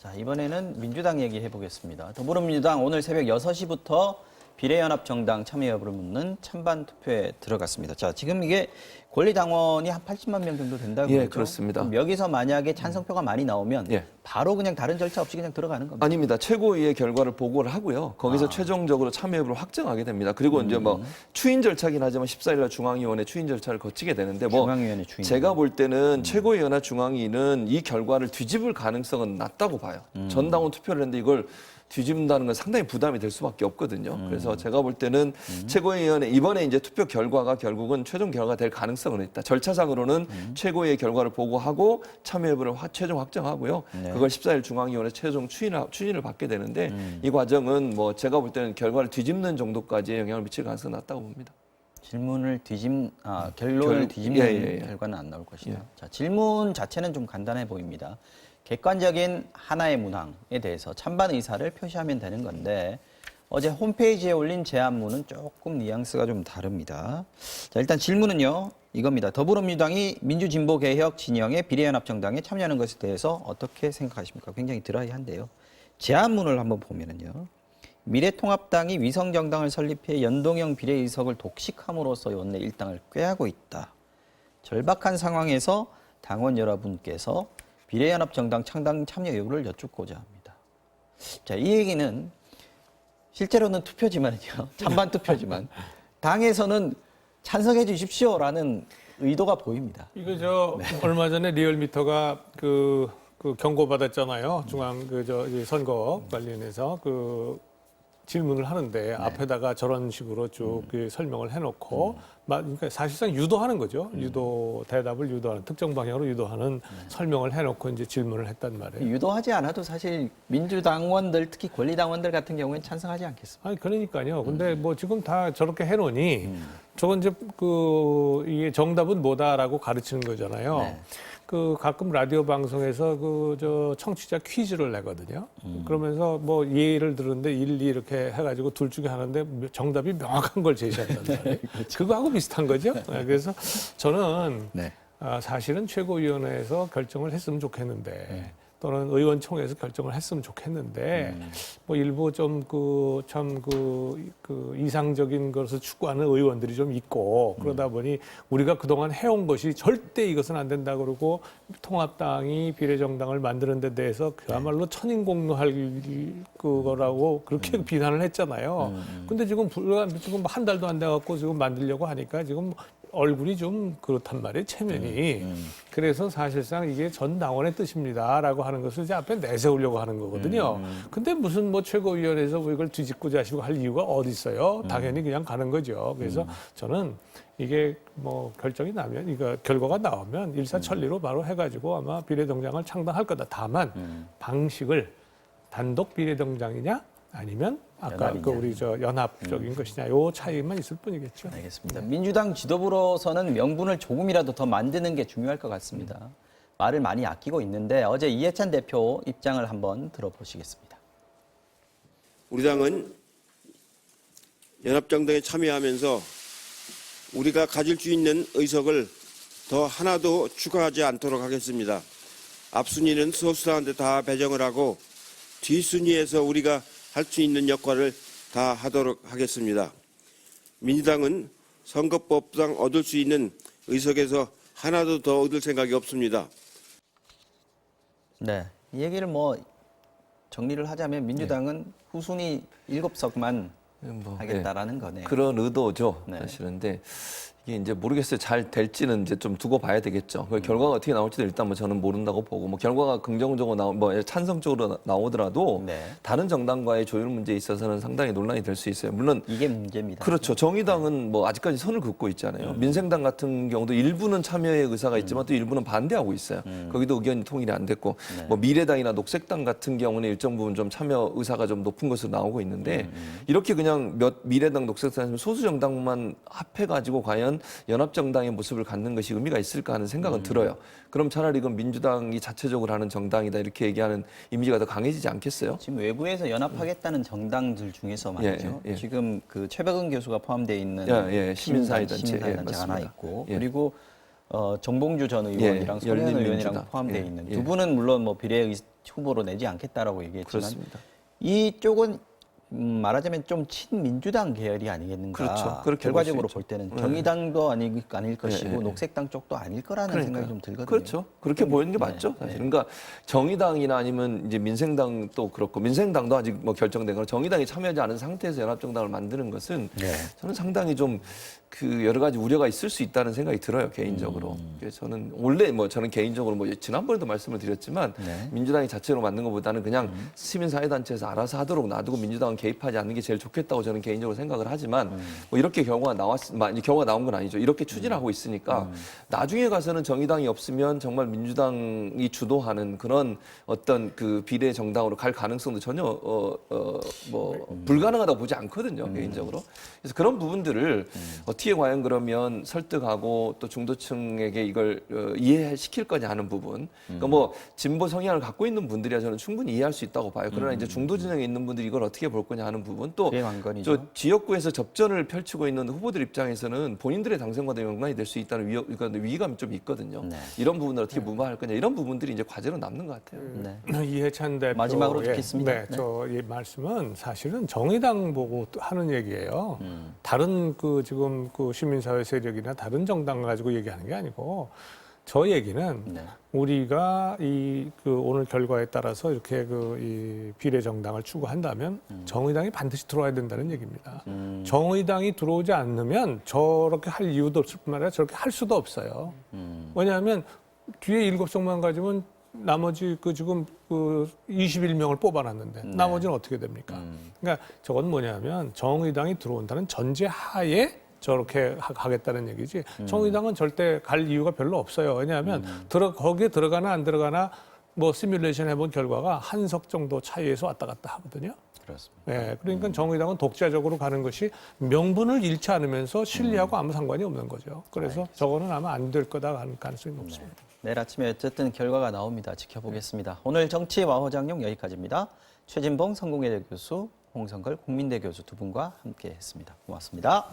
자, 이번에는 민주당 얘기해 보겠습니다. 더불어민주당 오늘 새벽 6시부터 비례연합정당 참여 여부를 묻는 찬반 투표에 들어갔습니다. 자, 지금 이게 권리당원이 한 80만 명 정도 된다고 예, 그러죠? 그렇습니다. 그럼 여기서 만약에 찬성표가 많이 나오면 예. 바로 그냥 다른 절차 없이 그냥 들어가는 겁니다. 아닙니다. 최고위의 결과를 보고를 하고요. 거기서 최종적으로 참여 여부를 확정하게 됩니다. 그리고 이제 뭐 추인 절차긴 하지만 14일 날 중앙위원회 추인 절차를 거치게 되는데 뭐 중앙위원회 추인. 제가 볼 때는 최고위원회 중앙위는 이 결과를 뒤집을 가능성은 낮다고 봐요. 전당원 투표를 했는데 이걸 뒤집는다는 건 상당히 부담이 될 수밖에 없거든요. 그래서 제가 볼 때는 최고위원회 이번에 이제 투표 결과가 결국은 최종 결과가 될 가능성은 있다. 절차상으로는 최고위의 결과를 보고하고 참여 여부를 최종 확정하고요. 네. 그걸 14일 중앙위원회 최종 추진을 받게 되는데 이 과정은 뭐 제가 볼 때는 결과를 뒤집는 정도까지의 영향을 미칠 가능성이 낮다고 봅니다. 질문을 결론을 뒤집는 예. 결과는 안 나올 것이다. 예. 자, 질문 자체는 좀 간단해 보입니다. 객관적인 하나의 문항에 대해서 찬반 의사를 표시하면 되는 건데 어제 홈페이지에 올린 제안문은 조금 뉘앙스가 좀 다릅니다. 자, 일단 질문은요. 이겁니다. 더불어민주당이 민주진보개혁 진영의 비례연합정당에 참여하는 것에 대해서 어떻게 생각하십니까? 굉장히 드라이한데요. 제안문을 한번 보면은요. 미래통합당이 위성정당을 설립해 연동형 비례의석을 독식함으로써 원내 일당을 꾀하고 있다. 절박한 상황에서 당원 여러분께서 비례연합정당 창당 참여 여부를 여쭙고자 합니다. 자, 이 얘기는 실제로는 투표지만요. 찬반 투표지만 당에서는 찬성해 주십시오라는 의도가 보입니다. 이거 얼마 전에 리얼미터가 그 경고받았잖아요. 중앙 이 선거 관련해서 질문을 하는데 앞에다가 저런 식으로 쭉 설명을 해놓고 그러니까 사실상 유도하는 거죠. 대답을 유도하는 특정 방향으로 유도하는 설명을 해놓고 이제 질문을 했단 말이에요. 유도하지 않아도 사실 민주당원들 특히 권리당원들 같은 경우에는 찬성하지 않겠습니까? 아니 그러니까요. 근데 뭐 지금 다 저렇게 해놓으니 저건 이제 이게 정답은 뭐다라고 가르치는 거잖아요. 네. 가끔 라디오 방송에서 청취자 퀴즈를 내거든요. 그러면서 뭐 예를 들었는데 1, 2 이렇게 해가지고 둘 중에 하나인데 정답이 명확한 걸 제시한단 말이에요. 그렇죠. 그거하고 비슷한 거죠. 네, 그래서 저는 네. 사실은 최고위원회에서 결정을 했으면 좋겠는데 또는 의원총회에서 결정을 했으면 좋겠는데 뭐 일부 좀 이상적인 것을 추구하는 의원들이 좀 있고 그러다 보니 우리가 그동안 해온 것이 절대 이것은 안 된다 그러고 통합당이 비례정당을 만드는 데 대해서 그야말로 천인공노할 그거라고 그렇게 비난을 했잖아요. 근데 지금 한 달도 안 돼갖고 지금 만들려고 하니까 지금 얼굴이 좀 그렇단 말이에요, 체면이. 그래서 사실상 이게 전 당원의 뜻입니다라고 하는 것을 이제 앞에 내세우려고 하는 거거든요. 근데 무슨 뭐 최고위원회에서 뭐 이걸 뒤집고 자시고 할 이유가 어디 있어요? 당연히 그냥 가는 거죠. 그래서 저는 이게 뭐 결정이 나면, 이거 결과가 나오면 일사천리로 바로 해가지고 아마 비례정당을 창당할 거다. 다만 방식을 단독 비례정당이냐? 아니면 아까 우리 연합적인 것이냐 요 차이만 있을 뿐이겠죠. 알겠습니다. 민주당 지도부로서는 명분을 조금이라도 더 만드는 게 중요할 것 같습니다. 말을 많이 아끼고 있는데 어제 이해찬 대표 입장을 한번 들어보시겠습니다. 우리 당은 연합정당에 참여하면서 우리가 가질 수 있는 의석을 더 하나도 추가하지 않도록 하겠습니다. 앞순위는 소수당한테 다 배정을 하고 뒷순위에서 우리가 할 수 있는 역할을 다 하도록 하겠습니다. 민주당은 선거법상 얻을 수 있는 의석에서 하나도 더 얻을 생각이 없습니다. 네, 이 얘기를 뭐 정리를 하자면 민주당은 후순위 7석만 하겠다라는 거네요. 그런 의도죠. 네. 사실은. 근데 이게 이제 모르겠어요. 잘 될지는 이제 좀 두고 봐야 되겠죠. 그 결과가 어떻게 나올지도 일단 뭐 저는 모른다고 보고 뭐 결과가 긍정적으로 찬성적으로 나오더라도 네. 다른 정당과의 조율 문제에 있어서는 상당히 논란이 될 수 있어요. 물론 이게 문제입니다. 그렇죠. 정의당은 뭐 아직까지 선을 긋고 있잖아요. 민생당 같은 경우도 일부는 참여의 의사가 있지만 또 일부는 반대하고 있어요. 거기도 의견이 통일이 안 됐고 뭐 미래당이나 녹색당 같은 경우는 일정 부분 좀 참여 의사가 좀 높은 것으로 나오고 있는데 이렇게 그냥 미래당, 녹색당 소수 정당만 합해가지고 과연 연합정당의 모습을 갖는 것이 의미가 있을까 하는 생각은 들어요. 그럼 차라리 이건 민주당이 자체적으로 하는 정당이다 이렇게 얘기하는 이미지가 더 강해지지 않겠어요? 지금 외부에서 연합하겠다는 정당들 중에서 말이죠. 예. 지금 그 최백은 교수가 포함되어 있는 시민사회단체 시민사회단체 하나 맞습니다. 있고 예. 그리고 정봉주 전 의원이랑 손혜원 의원이랑 열린민주당. 포함되어 있는 예. 두 분은 물론 뭐 후보로 내지 않겠다라고 얘기했지만 그렇습니다. 이쪽은 말하자면 좀 친민주당 계열이 아니겠는가. 그렇죠. 그렇게 결과적으로 볼수 볼 있죠. 때는 네. 정의당도 아닐 것이고 네, 네. 녹색당 쪽도 아닐 거라는 그러니까요. 생각이 좀 들거든요. 그렇죠. 그렇게 보이는 게 맞죠. 사실. 그러니까 정의당이나 아니면 이제 민생당도 그렇고 민생당도 아직 뭐 결정된 거 정의당이 참여하지 않은 상태에서 연합정당을 만드는 것은 네. 저는 상당히 좀 그 여러 가지 우려가 있을 수 있다는 생각이 들어요 개인적으로. 그래서 저는 원래 뭐 저는 개인적으로 뭐 지난번에도 말씀을 드렸지만 네. 민주당이 자체로 만든 것보다는 그냥 시민사회단체에서 알아서 하도록 놔두고 민주당은 개입하지 않는 게 제일 좋겠다고 저는 개인적으로 생각을 하지만 뭐 이렇게 경우가 경우가 나온 건 아니죠. 이렇게 추진하고 있으니까 나중에 가서는 정의당이 없으면 정말 민주당이 주도하는 그런 어떤 그 비례 정당으로 갈 가능성도 전혀 뭐 불가능하다고 보지 않거든요 개인적으로. 그래서 그런 부분들을 어떻게 과연 그러면 설득하고 또 중도층에게 이걸 이해시킬 거냐 하는 부분. 그러니까 뭐 진보 성향을 갖고 있는 분들이야 저는 충분히 이해할 수 있다고 봐요. 그러나 이제 중도 진영에 있는 분들이 이걸 어떻게 볼 거냐 하는 부분. 또 그게 관건이죠. 저 지역구에서 접전을 펼치고 있는 후보들 입장에서는 본인들의 당선과도 연관이 될 수 있다는 위기감이 좀 있거든요. 네. 이런 부분을 어떻게 무마할 거냐 이런 부분들이 이제 과제로 남는 것 같아요. 네. 이해찬 대표 마지막으로 듣겠습니다. 네, 저이 말씀은 사실은 정의당 보고 하는 얘기예요. 다른 그 지금 그 시민사회 세력이나 다른 정당 가지고 얘기하는 게 아니고 저 얘기는 네. 우리가 그 오늘 결과에 따라서 이렇게 이 비례 정당을 추구한다면 정의당이 반드시 들어와야 된다는 얘기입니다. 정의당이 들어오지 않으면 저렇게 할 이유도 없을 뿐만 아니라 저렇게 할 수도 없어요. 왜냐하면 뒤에 7석만 가지면 나머지 지금 21명을 뽑아놨는데 나머지는 어떻게 됩니까? 그러니까 저건 뭐냐면 정의당이 들어온다는 전제 하에 저렇게 가겠다는 얘기지. 정의당은 절대 갈 이유가 별로 없어요. 왜냐하면 거기에 들어가나 안 들어가나 뭐 시뮬레이션 해본 결과가 한 석 정도 차이에서 왔다 갔다 하거든요. 그렇습니다. 네, 그러니까 정의당은 독자적으로 가는 것이 명분을 잃지 않으면서 실리하고 아무 상관이 없는 거죠. 그래서 저거는 아마 안 될 거다 하는 가능성이 높습니다. 내일 아침에 어쨌든 결과가 나옵니다. 지켜보겠습니다. 오늘 정치와 화장용 여기까지입니다. 최진봉 성공회대 교수, 홍성걸 국민대 교수 두 분과 함께했습니다. 고맙습니다.